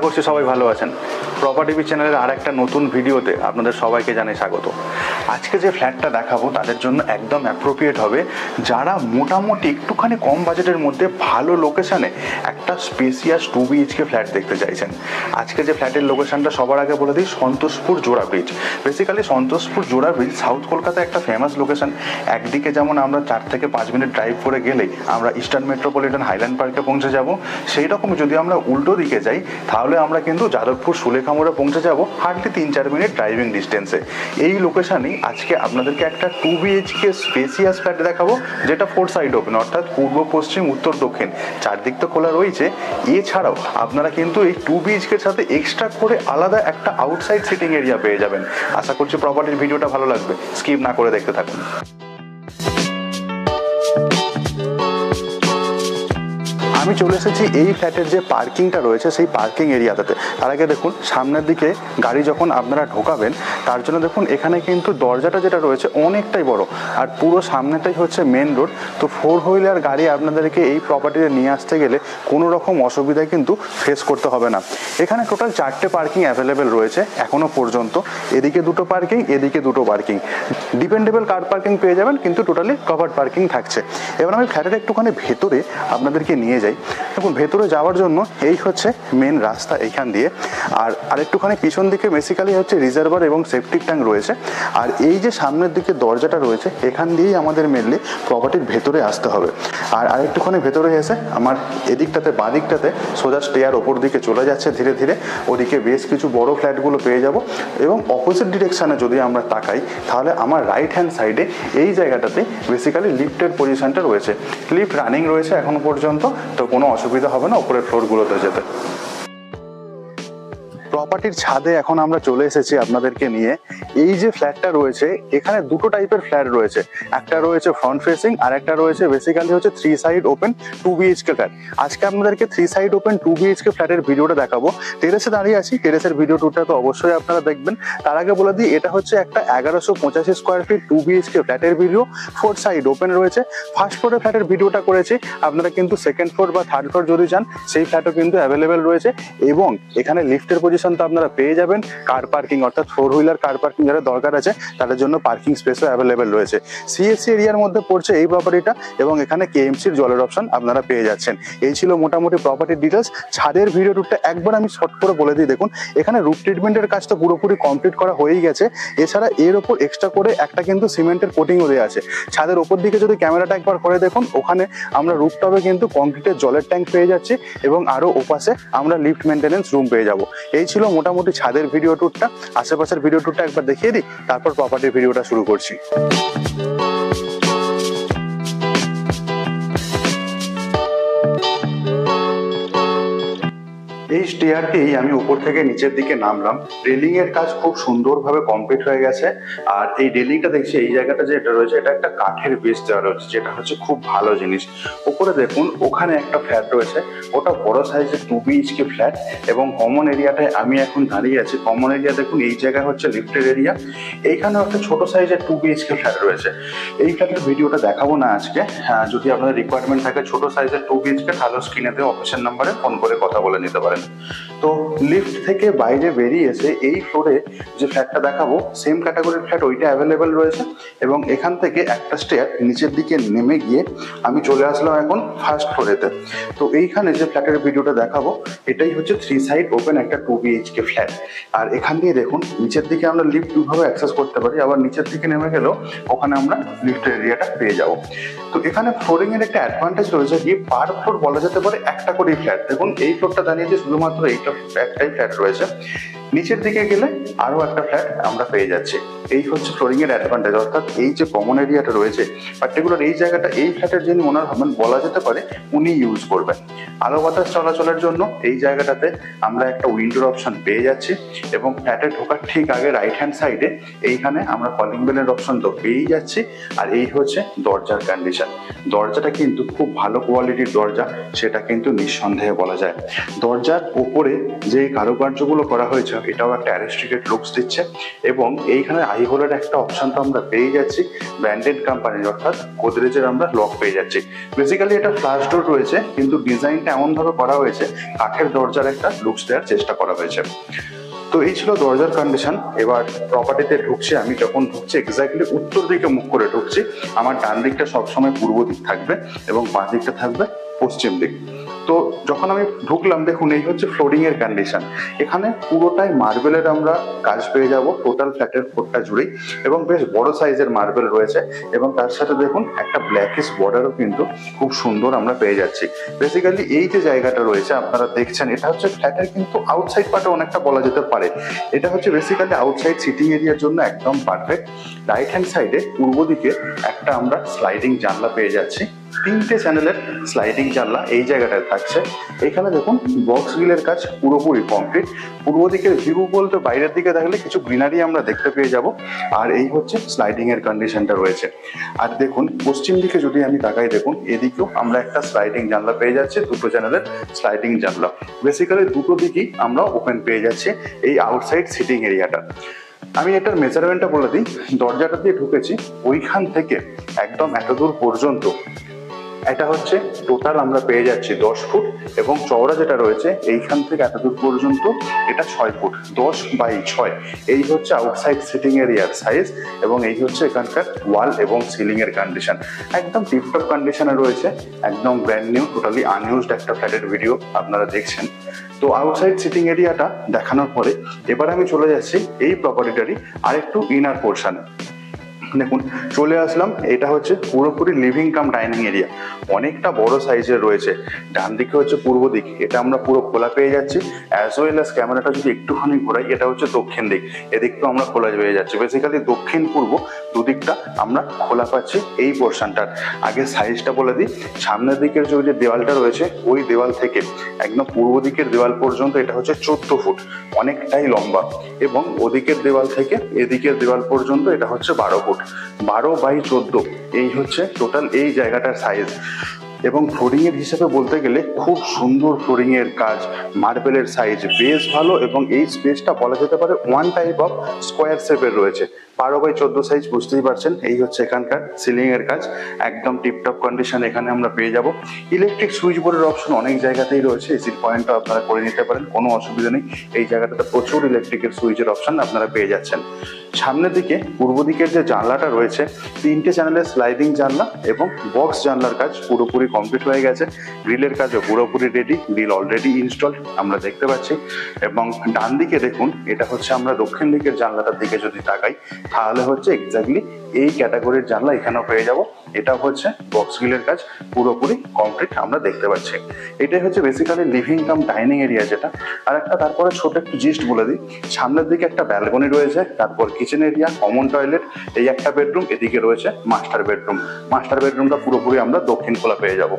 করছি সবাই ভালো আছেন। প্রপার্টি বি চ্যানেলের আর একটা নতুন ভিডিওতে আপনাদের সবাইকে জানাই স্বাগত। আজকে যে ফ্ল্যাটটা দেখাবো তাদের জন্য একদম অ্যাপ্রোপ্রিয়েট হবে যারা মোটামুটি একটুখানি কম বাজেটের মধ্যে ভালো লোকেশানে একটা স্পেসিয়াস 2 BHK ফ্ল্যাট দেখতে চাইছেন। আজকে যে ফ্ল্যাটের লোকেশনটা সবার আগে বলে দিই, সন্তোষপুর জোড়া ব্রিজ। বেসিক্যালি সন্তোষপুর জোড়া ব্রিজ সাউথ কলকাতায় একটা ফেমাস লোকেশন। একদিকে যেমন আমরা 4 থেকে 5 মিনিট ড্রাইভ করে গেলেই আমরা ইস্টার্ন মেট্রোপলিটন হাইল্যান্ড পার্কে পৌঁছে যাব। সেই রকম যদি আমরা উল্টো দিকে যাই তাহলে আমরা কিন্তু যাদবপুর সুলেখা মোড়ে পৌঁছে যাব হার্ডলি 3-4 মিনিট ড্রাইভিং ডিস্টেন্সে। এই লোকেশনেই আজকে আপনাদেরকে একটা 2 BHK স্পেসিয়াস ফ্ল্যাট দেখাবো, যেটা 4 সাইড ওপেন, অর্থাৎ পূর্ব পশ্চিম উত্তর দক্ষিণ চারদিক তো খোলা রয়েছে। এছাড়াও আপনারা কিন্তু এই 2 BHK এর সাথে এক্সট্রা করে আলাদা একটা আউটসাইড সিটিং এরিয়া পেয়ে যাবেন। আশা করছি প্রপার্টির ভিডিওটা ভালো লাগবে, স্কিপ না করে দেখতে থাকুন। আমি চলে এসেছি এই ফ্ল্যাটের যে পার্কিংটা রয়েছে সেই পার্কিং এরিয়াটাতে। তার আগে দেখুন সামনের দিকে গাড়ি যখন আপনারা ঢোকাবেন তার জন্য দেখুন এখানে কিন্তু দরজাটা যেটা রয়েছে অনেকটাই বড়, আর পুরো সামনেটাই হচ্ছে মেন রোড। তো 4 হুইলার গাড়ি আপনাদেরকে এই প্রপার্টিতে নিয়ে আসতে গেলে কোনো রকম অসুবিধায় কিন্তু ফেস করতে হবে না। এখানে টোটাল 4টে পার্কিং অ্যাভেলেবেল রয়েছে এখনও পর্যন্ত। এদিকে 2টো পার্কিং, এদিকে 2টো পার্কিং। ডিপেন্ডেবল কার পার্কিং পেয়ে যাবেন, কিন্তু টোটালি কভার্ড পার্কিং থাকছে। এবার আমি ফ্ল্যাটের একটুখানি ভেতরে আপনাদেরকে নিয়ে যাই। দেখুন ভেতরে যাওয়ার জন্য এই হচ্ছে মেন রাস্তা এইখান দিয়ে, আর একটুখানি পিছন দিকে বেসিক্যালি হচ্ছে রিজার্ভার এবং সেপটিক ট্যাঙ্ক রয়েছে। আর এই যে সামনের দিকে দরজাটা রয়েছে এখান দিয়েই আমাদের মেনলি প্রপার্টির ভেতরে আসতে হবে। আর আরেকটুখানি ভেতরে এসে আমার এদিকটাতে বাঁ দিকটাতে সোজা স্টেয়ার ওপর দিকে চলে যাচ্ছে ধীরে ধীরে। ওদিকে বেশ কিছু বড় ফ্ল্যাটগুলো পেয়ে যাব, এবং অপোজিট ডিরেকশানে যদি আমরা তাকাই তাহলে আমার রাইট হ্যান্ড সাইডে এই জায়গাটাতে বেসিক্যালি লিফটের পজিশনটা রয়েছে। লিফট রানিং রয়েছে এখনো পর্যন্ত, তো কোনো অসুবিধা হবে না উপরের ফ্লোরগুলোতে যেতে। প্রপার্টির ছাদে এখন আমরা চলে এসেছি আপনাদেরকে নিয়ে। এই যে ফ্ল্যাটটা রয়েছে এখানে 2টো টাইপের ফ্ল্যাট রয়েছে, একটা রয়েছে ফ্রন্ট ফেসিং আর একটা রয়েছে বেসিক্যালি হচ্ছে 3 সাইড ওপেন 2 BHK ফ্ল্যাট। আজকে আপনাদেরকে 3 সাইড ওপেন 2 BHK ফ্ল্যাটের ভিডিওটা দেখাবো। টেরেসে দাঁড়িয়ে আছি, টেরেসের ভিডিও টুরটা তো অবশ্যই আপনারা দেখবেন। তার আগে বলে দিই এটা হচ্ছে একটা 1185 স্কোয়ার ফিট 2 BHK ফ্ল্যাটের ভিডিও। 4 সাইড ওপেন রয়েছে। ফার্স্ট ফ্লোরের ফ্ল্যাটের ভিডিওটা করেছি, আপনারা কিন্তু সেকেন্ড ফ্লোর বা থার্ড ফ্লোর যদি চান সেই ফ্ল্যাটও কিন্তু অ্যাভেলেবেল রয়েছে। এবং এখানে লিফটের পজিশন তো আপনারা পেয়ে যাবেন। কার পার্কিং অর্থাৎ 4 হুইলার কার পার্কিং যারা দরকার আছে তাদের জন্য পার্কিং স্পেসও অ্যাভেলেবেল রয়েছে। সিএসসি এরিয়ার মধ্যে পড়ছে এই প্রপার্টিটা, এবং এখানে কেএমসির জলের অপশন আপনারা পেয়ে যাচ্ছেন। এই ছিল মোটামুটি প্রপার্টির ডিটেলস। ছাদের ভিডিও টুরটা একবার আমি শর্ট করে বলে দিই। দেখুন এখানে রুফ ট্রিটমেন্টের কাজটা পুরোপুরি কমপ্লিট করা হয়েই গেছে। এছাড়া এর ওপর এক্সট্রা করে একটা কিন্তু সিমেন্টের কোটিংও দেওয়া আছে। ছাদের ওপর দিকে যদি ক্যামেরাটা একবার করে দেখুন, ওখানে আমরা রুফটপে কিন্তু কংক্রিটের জলের ট্যাঙ্ক পেয়ে যাচ্ছি, এবং আরও ওপাশে আমরা লিফট মেনটেন্যান্স রুম পেয়ে যাব। এই ছিল মোটামুটি ছাদের ভিডিও টুরটা। আশেপাশের ভিডিও টুরটা একবার দেখিয়ে দিই, তারপর প্রপার্টির ভিডিওটা শুরু করছি। এই স্টেয়ারকেই আমি উপর থেকে নিচের দিকে নামলাম। রেলিং এর কাজ খুব সুন্দরভাবে কমপ্লিট হয়ে গেছে। আর এই রেলিংটা দেখছি এই জায়গাটা যেটা রয়েছে এটা একটা কাঠের বেস দেওয়া রয়েছে, যেটা হচ্ছে খুব ভালো জিনিস। উপরে দেখুন ওখানে একটা ফ্ল্যাট রয়েছে, ওটা বড় সাইজের 2 BHK ফ্ল্যাট। এবং কমন এরিয়াটায় আমি এখন দাঁড়িয়ে আছি। কমন এরিয়া দেখুন এই জায়গায় হচ্ছে লিফটের এরিয়া। এইখানেও একটা ছোট সাইজের 2 BHK ফ্ল্যাট রয়েছে। এই ফ্ল্যাটের ভিডিওটা দেখাবো না আজকে। যদি আপনাদের রিকোয়ারমেন্ট থাকে ছোট সাইজের 2 BHK তাহলে স্ক্রিনে দেওয়া অফিসের নাম্বারে ফোন করে কথা বলে নিতে পারেন। তো লিফট থেকে বাইরে বেরিয়ে এসে এই ফ্লোরে যে ফ্ল্যাটটা দেখাবো সেম ক্যাটাগরির ফ্ল্যাট ওইটা অ্যাভেলেবেল রয়েছে। এবং এখান থেকে একটা স্টেয়ার নিচের দিকে নেমে গিয়ে আমি চলে আসলাম এখন ফার্স্ট ফ্লোরেতে। তো এইখানে যে ফ্ল্যাটের ভিডিওটা দেখাবো এটাই হচ্ছে 3 সাইড ওপেন একটা 2 BHK ফ্ল্যাট। আর এখান দিয়ে দেখুন নিচের দিকে আমরা লিফট দুভাবে অ্যাক্সেস করতে পারি, আবার নিচের দিকে নেমে গেলেও ওখানে আমরা লিফটের এরিয়াটা পেয়ে যাবো। তো এখানে ফ্লোরিং এর একটা অ্যাডভান্টেজ রয়েছে কি পার ফ্লোর বলা যেতে পারে একটা করেই ফ্ল্যাট। দেখুন এই ফ্লোরটা দাঁড়িয়েছে শুধুমাত্র একটাই ফ্ল্যাট রয়েছে। নিচের দিকে গেলে আরো একটা ফ্ল্যাট আমরা পেয়ে যাচ্ছি। এই হচ্ছে ফ্লোরিং এর অ্যাডভান্টেজ। অর্থাৎ এই যে কমন এরিয়াটা রয়েছে পার্টিকুলার এই জায়গাটা এই ফ্ল্যাটের যিনি ওনার হবেন বলা যেতে পারে উনি ইউজ করবেন। আলো বাতাস চলাচলের জন্য এই জায়গাটাতে আমরা একটা উইন্ডোর অপশন পেয়ে যাচ্ছি। এবং ফ্ল্যাটে ঢোকার ঠিক আগে রাইট হ্যান্ড সাইডে এইখানে আমরা কলিং বেলের অপশন তো পেয়েই যাচ্ছি। আর এই হচ্ছে দরজার কন্ডিশন। দরজাটা কিন্তু খুব ভালো কোয়ালিটির দরজা, সেটা কিন্তু নিঃসন্দেহে বলা যায়। দরজার ওপরে যে কারুকার্যগুলো করা হয়েছে এটাও একটা অ্যারিস্টিকেট লুকস দিচ্ছে। এবং এইখানে আই হোলের একটা অপশন তো আমরা পেয়ে যাচ্ছি ব্র্যান্ডেড কোম্পানির, অর্থাৎ গোদরেজের আমরা লক পেয়ে যাচ্ছি। বেসিক্যালি এটা ফ্ল্যাশ ডোর রয়েছে, কিন্তু ডিজাইনটা এমনভাবে করা হয়েছে কাঠের দরজার একটা লুকস দেওয়ার চেষ্টা করা হয়েছে। তো এই ছিল দরজার কন্ডিশন। এবার প্রপার্টিতে ঢুকছি, আমি যখন ঢুকছি এক্স্যাক্টলি উত্তর দিকে মুখ করে ঢুকছি। আমার ডান দিকটা সবসময় পূর্ব দিক থাকবে এবং বাঁ দিকটা থাকবে পশ্চিম দিক। তো যখন আমি ঢুকলাম, দেখুন এই হচ্ছে ফ্লোরিং এর কন্ডিশন। এখানে পুরোটাই মার্বেলের আমরা কাজ পেয়ে যাব টোটাল ফ্ল্যাটের ফ্লোরটা জুড়েই, এবং বেশ বড় সাইজের মার্বেল রয়েছে। এবং তার সাথে দেখুন একটা ব্ল্যাকিশ বর্ডারও কিন্তু খুব সুন্দর আমরা পেয়ে যাচ্ছি। বেসিক্যালি এই যে জায়গাটা রয়েছে আপনারা দেখছেন, এটা হচ্ছে ফ্ল্যাটের কিন্তু আউটসাইড পার্টে অনেকটা বলা যেতে পারে। এটা হচ্ছে বেসিক্যালি আউটসাইড সিটিং এরিয়ার জন্য একদম পারফেক্ট। রাইট হ্যান্ড সাইডে পূর্ব দিকে একটা আমরা স্লাইডিং জানলা পেয়ে যাচ্ছি, 3টে চ্যানেলের স্লাইডিং জানলা এই জায়গাটায় থাকছে। এখানে দেখুন বক্স গ্রিলের কাজ পুরোপুরি কমপ্লিট। পূর্ব দিকের ভিউ বলতে বাইরের দিকে থাকলে কিছু গ্রিনারি আমরা দেখতে পেয়ে যাব। আর এই হচ্ছে স্লাইডিং এর কন্ডিশনটা রয়েছে। আর দেখুন পশ্চিম দিকে যদি আমি তাকাই, দেখুন এদিকেও আমরা একটা স্লাইডিং জানলা পেয়ে যাচ্ছি, 2টো চ্যানেলের স্লাইডিং জানলা। বেসিক্যালি দুটো দিকই আমরা ওপেন পেয়ে যাচ্ছি এই আউটসাইড সিটিং এরিয়াটা। আমি এটার মেজারমেন্টটা বলে দিই। দরজাটা দিয়ে ঢুকেছি ওইখান থেকে একদম এতদূর পর্যন্ত এটা হচ্ছে টোটাল আমরা পেয়ে যাচ্ছি 10 ফুট, এবং চওড়া যেটা রয়েছে এইখান থেকে এতদূর পর্যন্ত এটা 6 ফুট। 10/6 এই হচ্ছে আউটসাইড সিটিং এরিয়ার সাইজ। এবং এই হচ্ছে এখানকার ওয়াল এবং সিলিং এর কন্ডিশন, একদম টিপটপ কন্ডিশনে রয়েছে, একদম ব্র্যান্ড নিউ, টোটালি আনইউজড একটা ফ্ল্যাটের ভিডিও আপনারা দেখছেন। তো আউটসাইড সিটিং এরিয়াটা দেখানোর পরে এবার আমি চলে যাচ্ছি এই প্রপার্টিটারই আরেকটু ইনার পোর্শনে। দেখুন চলে আসলাম, এটা হচ্ছে পুরোপুরি লিভিং কাম ডাইনিং এরিয়া, অনেকটা বড় সাইজের রয়েছে। ডান দিকে হচ্ছে পূর্ব দিক, এটা আমরা পুরো খোলা পেয়ে যাচ্ছি। অ্যাজ ওয়েল অ্যাজ ক্যামেরাটা যদি একটুখানি ঘোরাই, এটা হচ্ছে দক্ষিণ দিক, এদিকটাও আমরা খোলা পেয়ে যাচ্ছি। বেসিক্যালি দক্ষিণ পূর্ব দুদিকটা আমরা খোলা পাচ্ছি এই পোর্শনটার। আগে সাইজটা বলে দিই, সামনের দিকের যে দেওয়ালটা রয়েছে ওই দেওয়াল থেকে একদম পূর্ব দিকের দেওয়াল পর্যন্ত এটা হচ্ছে 14 ফুট, অনেকটাই লম্বা। এবং ওদিকের দেওয়াল থেকে এদিকের দেওয়াল পর্যন্ত এটা হচ্ছে 12 ফুট। 12/14 এই হচ্ছে টোটাল এই জায়গাটার সাইজ। এবং ফ্লোরিং এর হিসেবে বলতে গেলে খুব সুন্দর ফ্লোরিং এর কাজ, মার্বেলের সাইজ বেশ ভালো, এবং এই স্পেসটা বলা যেতে পারে ওয়ান টাইপ অফ স্কোয়ার শেপের রয়েছে। 12/14 সাইজ, বুঝতেই পারছেন। এই হচ্ছে এখানকার সিলিং এর কাজ, একদম টিপটপ কন্ডিশন এখানে আমরা পেয়ে যাব। ইলেকট্রিক সুইচ বোর্ডের অপশন অনেক জায়গাতেই রয়েছে, এসির পয়েন্টটা আপনারা করে নিতে পারেন, কোনো অসুবিধা নেই। এই জায়গাটাতে প্রচুর ইলেকট্রিকের সুইচের অপশন আপনারা পেয়ে যাচ্ছেন। সামনের দিকে পূর্ব দিকের যে জানলাটা রয়েছে, 3টে চ্যানেলের স্লাইডিং জানলা এবং বক্স জানলার কাজ পুরোপুরি কমপ্লিট হয়ে গেছে। গ্রিলের কাজও পুরোপুরি রেডি, গ্রিল অলরেডি ইনস্টল আমরা দেখতে পাচ্ছি। এবং ডান দিকে দেখুন, এটা হচ্ছে আমরা দক্ষিণ দিকের জানলাটার দিকে যদি তাকাই, তাহলে হচ্ছে এক্স্যাক্টলি এই ক্যাটাগরির জানলা এখানেও পেয়ে যাব। এটা হচ্ছে বক্স গ্রিলের কাজ পুরোপুরি কমপ্লিট আমরা দেখতে পাচ্ছি। এটাই হচ্ছে basically living cum dining area যেটা। আর একটা তারপরে ছোট একটু জিস্ট বলে দিই, সামনের দিকে একটা ব্যালকনি রয়েছে, তারপর কিচেন এরিয়া, কমন টয়লেট, এই একটা বেডরুম, এদিকে রয়েছে মাস্টার বেডরুম। মাস্টার বেডরুমটা পুরোপুরি আমরা দক্ষিণ খোলা পেয়ে যাব।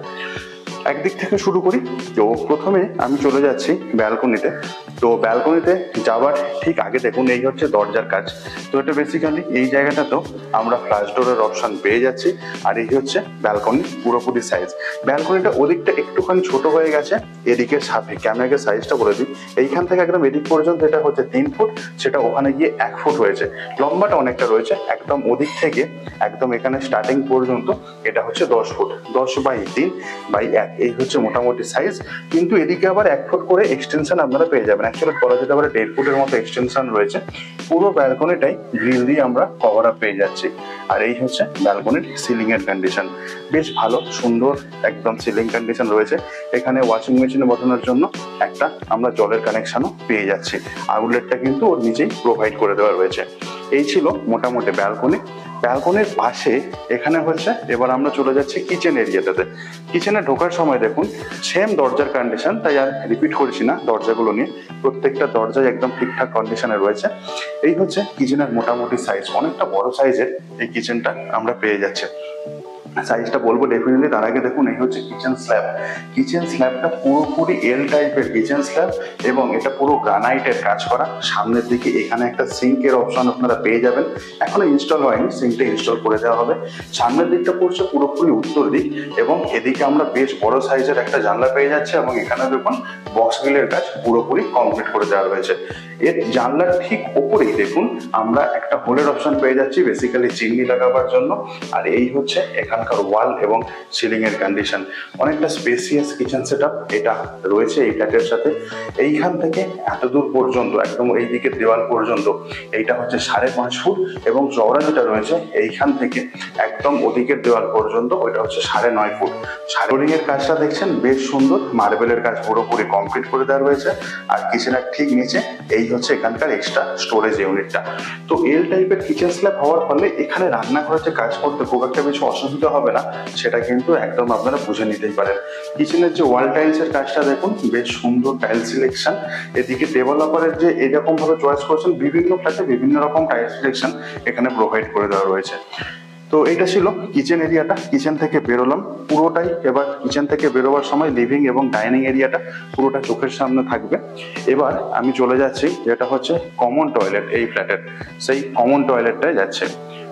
একদিক থেকে শুরু করি। তো প্রথমে আমি চলে যাচ্ছি ব্যালকনিতে। তো ব্যালকনিতে যাওয়ার ঠিক আগে দেখুন এই হচ্ছে দরজার কাজ। তো এটা বেসিক্যালি এই জায়গাটাতেও আমরা ফ্ল্যাশ ডোরের অপশন পেয়ে যাচ্ছি। আর এই হচ্ছে ব্যালকনি পুরোপুরি সাইজ। ব্যালকনিটা ওদিকটা একটুখানি ছোট হয়ে গেছে, এদিকে সাপেক্ষে আমি আগে সাইজটা বলে দিই। এইখান থেকে একদম এদিক পর্যন্ত এটা হচ্ছে 3 ফুট, সেটা ওখানে গিয়ে 1 ফুট হয়েছে। লম্বাটা অনেকটা রয়েছে, একদম ওদিক থেকে একদম এখানে স্টার্টিং পর্যন্ত এটা হচ্ছে 10 ফুট। 10/3/1 এই হচ্ছে মোটামুটি সাইজ। কিন্তু এদিকে আবার 1 ফুট করে এক্সটেনশন আপনারা পেয়ে যাবেন। অ্যাকচুয়ালি বলা যেতে পারে 1.5 ফুটের মতো এক্সটেনশন রয়েছে। পুরো ব্যালকনিটাই গ্রিল দিয়ে আমরা কভার আপ পেয়ে যাচ্ছি। আর এই হচ্ছে ব্যালকনির সিলিং এর কন্ডিশন, বেশ ভালো সুন্দর একদম সিলিং কন্ডিশন রয়েছে। এখানে ওয়াশিং মেশিনে বসানোর জন্য একটা আমরা জলের কানেকশনও পেয়ে যাচ্ছি। আউটলেটটা কিন্তু ওর নিচেই প্রোভাইড করে দেওয়া রয়েছে। এই ছিল মোটামুটি ব্যালকনি। ব্যালকনির পাশে এখানে হচ্ছে এবার আমরা চলে যাচ্ছি কিচেন এরিয়াটাতে। কিচেনে ঢোকার সময় দেখুন সেম দরজার কন্ডিশন, তাই আর রিপিট করছি না দরজাগুলো নিয়ে, প্রত্যেকটা দরজায় একদম ঠিকঠাক কন্ডিশনে রয়েছে। এই হচ্ছে কিচেনের মোটামুটি সাইজ, অনেকটা বড় সাইজের এই কিচেনটা আমরা পেয়ে যাচ্ছি। সাইজটা বলবো ডেফিনেটলি, তার আগে দেখুন এই হচ্ছে কিচেন স্ল্যাব। কিচেন স্ল্যাবটা পুরোপুরি এল টাইপের কিচেন স্ল্যাব এবং এটা পুরো গ্রানাইটের কাজ করা। সামনের দিকে এখানে একটা সিঙ্কের অপশন আপনারা পেয়ে যাবেন, এখনো ইনস্টল হয়নি, সিঙ্কটা ইনস্টল করে দেওয়া হবে। সামনের দিকটা পড়ছে পুরোপুরি উত্তর দিক এবং এদিকে আমরা বেশ বড় সাইজের একটা জানলা পেয়ে যাচ্ছি এবং এখানে দেখুন বক্স গ্রিলের কাজ পুরোপুরি কমপ্লিট করে দেওয়া রয়েছে। এর জানলার ঠিক ওপরেই দেখুন আমরা একটা হোলের অপশন পেয়ে যাচ্ছি বেসিক্যালি চিমনি লাগাবার জন্য। আর এই হচ্ছে এখানকার ওয়াল এবং সিলিং এর কন্ডিশন। অনেকটা স্পেসিয়াস কিচেন সেটআপ এটা রয়েছে এই ফ্ল্যাটের সাথে। এইখান থেকে এত দূর পর্যন্ত একদম এই দিকের দেওয়াল পর্যন্ত এইটা হচ্ছে 5.5 ফুট এবং চওড়া যেটা রয়েছে এইখান থেকে একদম ওদিকের দেওয়াল পর্যন্ত ওইটা হচ্ছে 9.5 ফুট। ফ্লোরিং এর কাজটা দেখছেন বেশ সুন্দর, মার্বেলের কাজ পুরোপুরি কমপ্লিট করে দেওয়া রয়েছে। আর কিচেনের ঠিক নিচে এই হচ্ছে এখানকার এক্সট্রা স্টোরেজ ইউনিটটা। তো এল টাইপের কিচেন স্ল্যাব হওয়ার ফলে এখানে রান্নাঘরে যে কাজ করতে খুব একটা বেশি অসুবিধা হবে না, সেটা কিন্তু একদম আপনারা বুঝে নিতেই পারেন। কিচেনের যে ওয়াল টাইলস এর কাজটা দেখুন বেশ সুন্দর টাইল সিলেকশন। এদিকে ডেভেলপারের যে এরকম ভাবে চয়েস করেছেন, বিভিন্ন ফ্ল্যাটে বিভিন্ন রকম টাইল সিলেকশন এখানে প্রোভাইড করে দেওয়া রয়েছে। তো এটা ছিল কিচেন এরিয়াটা। কিচেন থেকে বেরোলাম পুরোটাই, এবার কিচেন থেকে বেরোবার সময় লিভিং এবং ডাইনিং এরিয়াটা পুরোটা চোখের সামনে থাকবে। এবার আমি চলে যাচ্ছি যেটা হচ্ছে কমন টয়লেট এই ফ্ল্যাটের, সেই কমন টয়লেটটায় যাচ্ছে।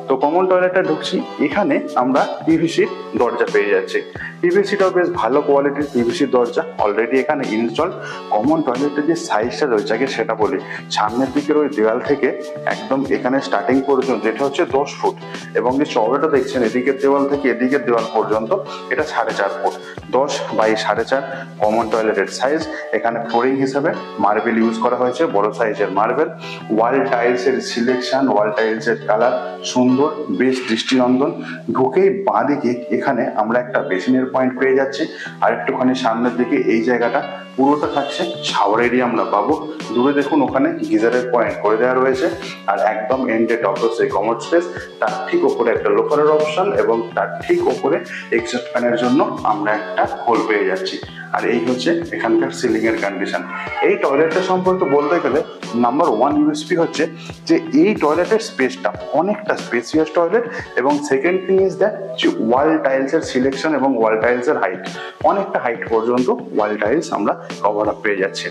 তো কমন টয়লেটে ঢুকছি, এখানে আমরা পিভিসির দরজা পেয়ে যাচ্ছি। পিভিসিটাও বেশ ভালো কোয়ালিটির পিভিসির দরজা অলরেডি এখানে ইনস্টল। কমন টয়লেটের যে সাইজটা রয়েছে আগে সেটা বলি, সামনের দিকের ওই দেওয়াল থেকে একদম এখানে স্টার্টিং পর্যন্ত এটা হচ্ছে 10 ফুট এবং যে চওড়াটা দেখছেন এদিকের দেওয়াল থেকে এদিকের দেওয়াল পর্যন্ত এটা 4.5 ফুট। 10 বাই 4.5 কমন টয়লেটের সাইজ। এখানে ফ্লোরিং হিসেবে মার্বেল ইউজ করা হয়েছে, বড় সাইজের মার্বেল। ওয়াল টাইলসের সিলেকশন, ওয়াল টাইলসের কালার সুন্দর, বেশ দৃষ্টিনন্দন। ঢুকেই বাঁ দিকে এখানে আমরা একটা বেসিনের পয়েন্ট পেয়ে যাচ্ছি। আর একটুখানি সামনের দিকে এই জায়গাটা পুরোটা থাকছে শাওয়ার এরিয়া আমরা পাবো। দূরে দেখুন ওখানে গিজারের পয়েন্ট করে দেওয়া রয়েছে। আর একদম এন্ডে টপে সেই কমোড স্পেস, তার ঠিক ওপরে একটা লোফারের অপশন এবং তার ঠিক ওপরে এক্সস্ট ফ্যানের জন্য আমরা একটা হোল পেয়ে যাচ্ছি। আর এই হচ্ছে এখানকার সিলিং এর কন্ডিশন। এই টয়লেটটা সম্পর্কে বলতে গেলে নাম্বার 1 ইউএসপি হচ্ছে যে এই টয়লেটের স্পেসটা অনেকটা স্পেসিয়াস টয়লেট এবং সেকেন্ড থিং ইজ দ্যাট যে ওয়াল টাইলস এর সিলেকশন এবং ওয়াল টাইলস এর হাইট, অনেকটা হাইট পর্যন্ত ওয়াল টাইলস আমরা কভার আপ পেয়ে যাচ্ছি।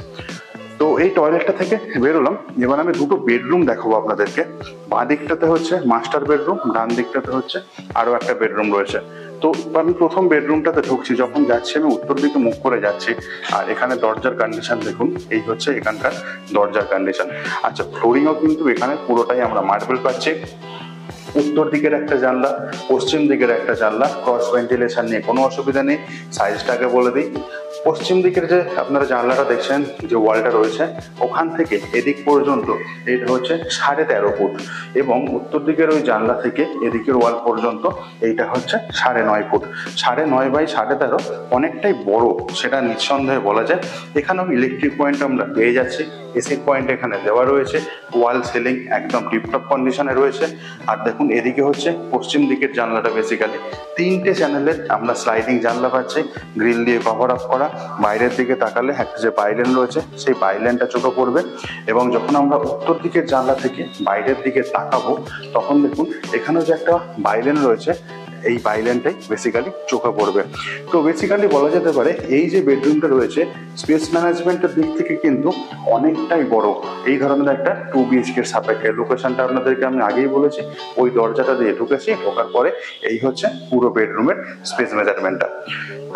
তো এই টয়লেটটা থেকে বেরোলাম, এবার আমি দুটো বেডরুম দেখাবো আপনাদেরকে। বাঁ দিকটাতে হচ্ছে মাস্টার বেডরুম, ডান দিকটাতে হচ্ছে আরো একটা বেডরুম রয়েছে। তো আমি প্রথম বেডরুমটাতে ঢুকছি, যখন যাচ্ছি আমি উত্তর দিকে মুখ করে যাচ্ছি। আর এখানে দরজার কন্ডিশন দেখুন, এই হচ্ছে এখানকার দরজার কন্ডিশন। আচ্ছা, ফ্লোরিংও কিন্তু এখানে পুরোটাই আমরা মার্বেল পাচ্ছি। উত্তর দিকের একটা জানলা, পশ্চিম দিকের একটা জানলা, ক্রস ভেন্টিলেশন নিয়ে কোনো অসুবিধা নেই। সাইজটাকে বলে দিই, পশ্চিম দিকের যে আপনারা জানলাটা দেখছেন, যে ওয়ালটা রয়েছে ওখান থেকে এদিক পর্যন্ত এটা হচ্ছে 13.5 ফুট এবং উত্তর দিকের ওই জানলা থেকে এদিকের ওয়াল পর্যন্ত এইটা হচ্ছে 9.5 ফুট। 9.5 বাই 13.5 অনেকটাই বড়, সেটা নিঃসন্দেহে বলা যায়। এখানেও ইলেকট্রিক পয়েন্ট আমরা পেয়ে যাচ্ছি, এসি পয়েন্ট এখানে দেওয়া রয়েছে, ওয়াল সিলিং একদম টিপটপ কন্ডিশনে রয়েছে। আর দেখুন এদিকে হচ্ছে পশ্চিম দিকের জানলাটা, বেসিক্যালি 3টে চ্যানেলের আমরা স্লাইডিং জানলা পাচ্ছি, গ্রিল দিয়ে কভার আপ করা। বাইরের দিকে তাকালে একটা যে বাইলেন রয়েছে সেই বাইলেনটা চোখে পড়বে এবং যখন আমরা উত্তর দিকের জানলা থেকে বাইরের দিকে তাকাবো তখন দেখুন এখানেও যে একটা বাইলেন রয়েছে, এই বাইল্যান্ডটাই বেসিক্যালি চোখে পড়বে। তো বেসিক্যালি বলা যেতে পারে এই যে বেডরুমটা রয়েছে স্পেস ম্যানেজমেন্টের দিক থেকে কিন্তু অনেকটাই বড় এই ধরনের একটা 2 BHK সাপেক্ষে। লোকেশনটা আপনাদেরকে আমি আগেই বলেছি, ওই দরজাটা দিয়ে ঢুকেছি, ঢোকার পরে এই হচ্ছে পুরো বেডরুমের স্পেস মেজারমেন্টটা।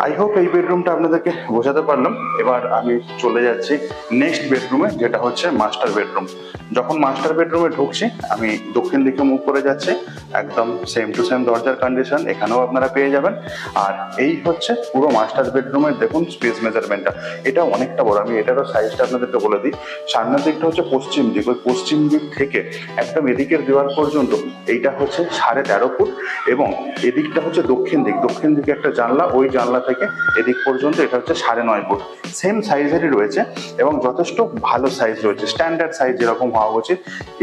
আই হোপ এই বেডরুমটা আপনাদেরকে বোঝাতে পারলাম। এবার আমি চলে যাচ্ছি নেক্সট বেডরুমে, যেটা হচ্ছে মাস্টার বেডরুম। যখন মাস্টার বেডরুমে ঢুকছি আমি দক্ষিণ দিকে মুখ করে যাচ্ছি, একদম সেম টু সেম দরজার কন্ডিশন এখানেও আপনারা পেয়ে যাবেন। আর এই হচ্ছে পুরো মাস্টার বেডরুমের দেখুন স্পেস মেজারমেন্টটা, এটা অনেকটা বড়। আমি এটারও সাইজটা আপনাদেরকে বলে দিই। সামনের দিকটা হচ্ছে পশ্চিম দিক, ওই পশ্চিম দিক থেকে একদম এদিকের দেওয়াল পর্যন্ত এইটা হচ্ছে 13.5 ফুট এবং এদিকটা হচ্ছে দক্ষিণ দিক, দক্ষিণ দিকে একটা জানলা, ওই জানলা থেকে এদিক পর্যন্ত এটা হচ্ছে 9.5 ফুট। সেম সাইজেরই রয়েছে এবং যথেষ্ট ভালো সাইজ রয়েছে, স্ট্যান্ডার্ড সাইজ যেরকম হওয়া উচিত।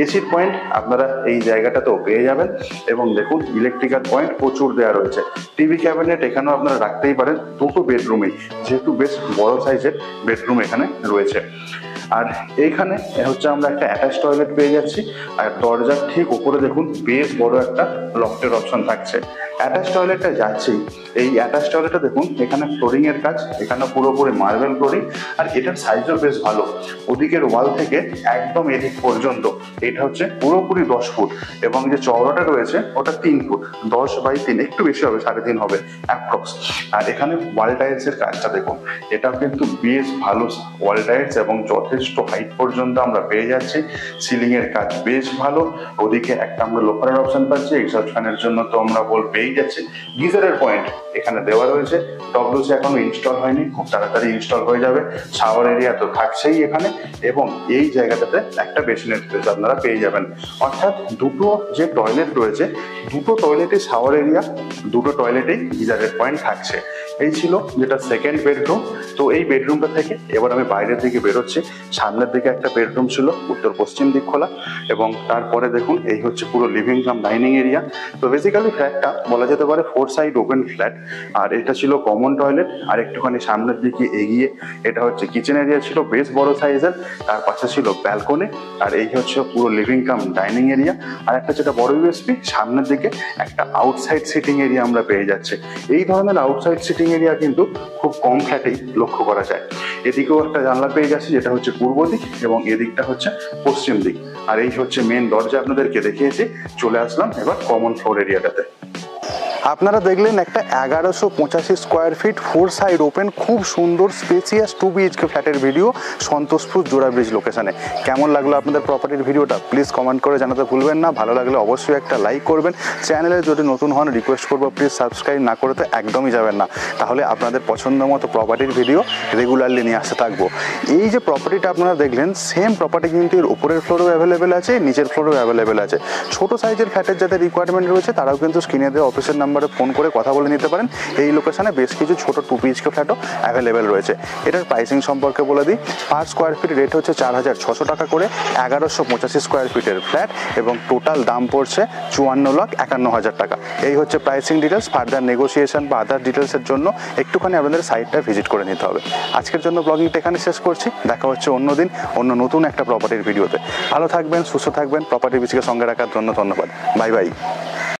এসির পয়েন্ট আপনারা এই জায়গাটাতেও পেয়ে যাবেন এবং দেখুন ইলেকট্রিক্যাল পয়েন্ট প্রচুর দেওয়া রয়েছে। টিভি ক্যাবিনেট এখানেও আপনারা রাখতেই পারেন দুটো বেডরুমেই, যেহেতু বেশ বড় সাইজের বেডরুম এখানে রয়েছে। আর এইখানে হচ্ছে আমরা একটা অ্যাটাচ টয়লেট পেয়ে যাচ্ছি, আর দরজার ঠিক উপরে দেখুন বেশ বড় একটা লফটের অপশন থাকছে। অ্যাটাচ টয়লেটটা যাচ্ছি, এই অ্যাটাচ টয়লেটটা দেখুন এখানে ফ্লোরিং এর কাজ, এখানে পুরোপুরি মার্বেল ফ্লোরিং, আর এটার সাইজও বেশ ভালো। ওদিকের ওয়াল থেকে একদম এদিক পর্যন্ত এটা হচ্ছে পুরোপুরি 10 ফুট, এবং যে চওড়াটা রয়েছে ওটা 3 ফুট, 10/3, একটু বেশি হবে, 3.5 হবে অ্যাপ্রক্স। আর এখানে ওয়াল টাইলস এর কাজটা দেখুন, এটাও কিন্তু বেশ ভালো ওয়াল টাইলস এবং যথেষ্ট হাইট পর্যন্ত আমরা পেয়ে যাচ্ছি। সিলিং এর কাজ বেশ ভালো, ওদিকে একটা আমরা লোফারের অপশন পাচ্ছি, এক্সস্ট ফ্যানের জন্য তো আমরা বল পেয়ে যাচ্ছি। গিজারের পয়েন্ট এখানে দেওয়া রয়েছে, ডব্লিউসি এখনো ইনস্টল হয়নি, খুব তাড়াতাড়ি ইনস্টল হয়ে যাবে। শাওয়ার এরিয়া তো থাকছেই এখানে, এবং এই জায়গাটাতে একটা বেসিনের স্পেস আপনারা পেয়ে যাবেন। অর্থাৎ দুটো যে টয়লেট রয়েছে, দুটো টয়লেটে শাওয়ার এরিয়া, দুটো টয়লেটেই গিজারের পয়েন্ট থাকছে। এই ছিল যেটা সেকেন্ড বেডরুম। তো এই বেডরুমটা থেকে এবার আমি বাইরের দিকে বেরোচ্ছি। সামনের দিকে একটা বেডরুম ছিল, উত্তর পশ্চিম দিক খোলা, এবং তারপরে দেখুন এই হচ্ছে পুরো লিভিং কাম ডাইনিং এরিয়া। তো বেসিক্যালি ফ্ল্যাটটা বলা যেতে পারে 4 সাইড ওপেন ফ্ল্যাট, আর এটা ছিল কমন টয়লেট। আর একটুখানি সামনের দিকে এগিয়ে এটা হচ্ছে কিচেন এরিয়া, ছিল বেশ বড় সাইজের, তার পাশে ছিল ব্যালকনি, আর এই হচ্ছে পুরো লিভিং কাম ডাইনিং এরিয়া। আর একটা যেটা বড় ইউএসপি, সামনের দিকে একটা আউটসাইড সিটিং এরিয়া আমরা পেয়ে যাচ্ছি। এই ধরনের আউটসাইড সিটিং এরিয়া কিন্তু খুব কম ফ্ল্যাটেই লক্ষ্য করা যায়। এদিকেও একটা জানলা পেয়ে যাচ্ছি, যেটা হচ্ছে পূর্ব দিক, এবং এদিকটা হচ্ছে পশ্চিম দিক। আর এই হচ্ছে মেন দরজা, আপনাদেরকে দেখিয়েছি। চলে আসলাম এবার কমন ফ্লোর এরিয়াটাতে। আপনারা দেখলেন একটা 1185 স্কোয়ার ফিট 4 সাইড ওপেন খুব সুন্দর স্পেসিয়াস 2 BHK ফ্ল্যাটের ভিডিও সন্তোষপুর জোড়া ব্রিজ লোকেশনে। কেমন লাগলো আপনাদের প্রপার্টির ভিডিওটা প্লিজ কমেন্ট করে জানাতে ভুলবেন না। ভালো লাগলে অবশ্যই একটা লাইক করবেন। চ্যানেলে যদি নতুন হন রিকোয়েস্ট করবো প্লিজ সাবস্ক্রাইব না করতে একদমই যাবেন না, তাহলে আপনাদের পছন্দ মতো প্রপার্টির ভিডিও রেগুলারলি নিয়ে আসতে থাকবো। এই যে প্রপার্টিটা আপনারা দেখলেন, সেম প্রপার্টি কিন্তু এর উপরের ফ্লোরেও অ্যাভেলেবেল আছে, নিচের ফ্লোরেও অ্যাভেলেবেল আছে। ছোট সাইজের ফ্ল্যাটের যাদের রিকোয়ারমেন্ট রয়েছে তারাও কিন্তু স্ক্রিনে দেওয়া অফিসের নাম্বারে ফোন করে কথা বলে নিতে পারেন। এই লোকেশনে বেশ কিছু ছোট 2 BHK ফ্ল্যাটও অ্যাভেলেবেল রয়েছে। এটার প্রাইসিং সম্পর্কে বলে দিই, পার স্কোয়ার ফিট রেট হচ্ছে 4600 টাকা করে, 1185 স্কোয়ার ফিটের ফ্ল্যাট, এবং টোটাল দাম পড়ছে 54,51,000 টাকা। এই হচ্ছে প্রাইসিং ডিটেলস। ফার্দার নেগোসিয়েশন বা আদার ডিটেলসের জন্য একটুখানি আপনাদের সাইটটা ভিজিট করে নিতে হবে। আজকের জন্য ব্লগিংটা এখানে শেষ করছি। দেখা হচ্ছে অন্যদিন অন্য নতুন একটা প্রপার্টির ভিডিওতে। ভালো থাকবেন, সুস্থ থাকবেন, প্রপার্টি বিচিকে সঙ্গে রাখার জন্য ধন্যবাদ। Bye bye.